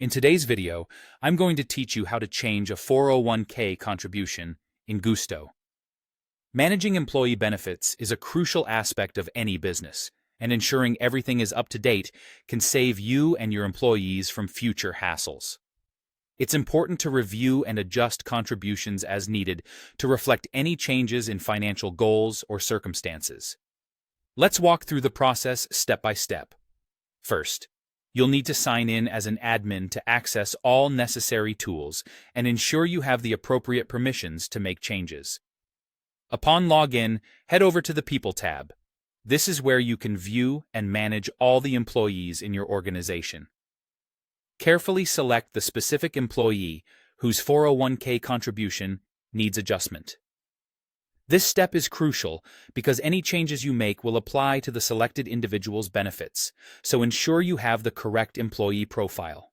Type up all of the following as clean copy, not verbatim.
In today's video, I'm going to teach you how to change a 401k contribution in Gusto. Managing employee benefits is a crucial aspect of any business, and ensuring everything is up to date can save you and your employees from future hassles. It's important to review and adjust contributions as needed to reflect any changes in financial goals or circumstances. Let's walk through the process step by step. First, you'll need to sign in as an admin to access all necessary tools and ensure you have the appropriate permissions to make changes. Upon login, head over to the People tab. This is where you can view and manage all the employees in your organization. Carefully select the specific employee whose 401k contribution needs adjustment. This step is crucial because any changes you make will apply to the selected individual's benefits, so ensure you have the correct employee profile.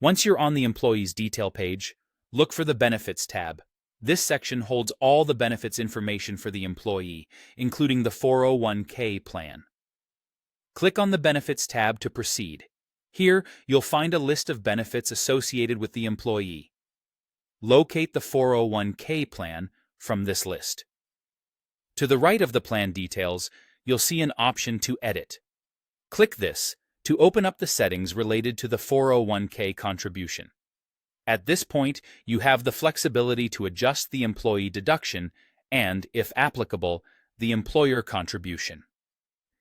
Once you're on the Employees Detail page, look for the Benefits tab. This section holds all the benefits information for the employee, including the 401k plan. Click on the Benefits tab to proceed. Here, you'll find a list of benefits associated with the employee. Locate the 401k plan from this list. To the right of the plan details, you'll see an option to edit. Click this to open up the settings related to the 401k contribution. At this point, you have the flexibility to adjust the employee deduction and, if applicable, the employer contribution.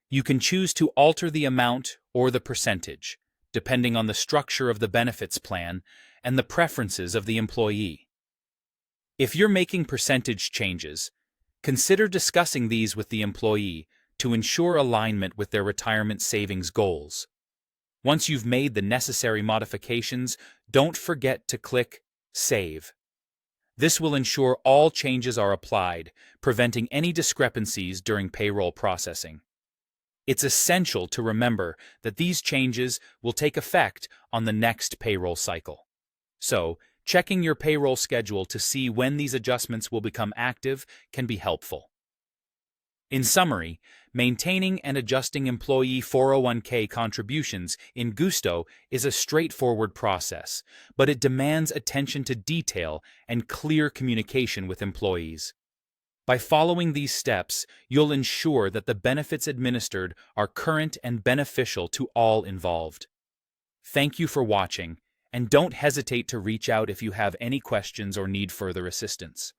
You can choose to alter the amount or the percentage, depending on the structure of the benefits plan and the preferences of the employee. If you're making percentage changes, consider discussing these with the employee to ensure alignment with their retirement savings goals. Once you've made the necessary modifications, don't forget to click Save. This will ensure all changes are applied, preventing any discrepancies during payroll processing. It's essential to remember that these changes will take effect on the next payroll cycle. So, checking your payroll schedule to see when these adjustments will become active can be helpful. In summary, maintaining and adjusting employee 401k contributions in Gusto is a straightforward process, but it demands attention to detail and clear communication with employees. By following these steps, you'll ensure that the benefits administered are current and beneficial to all involved. Thank you for watching, and don't hesitate to reach out if you have any questions or need further assistance.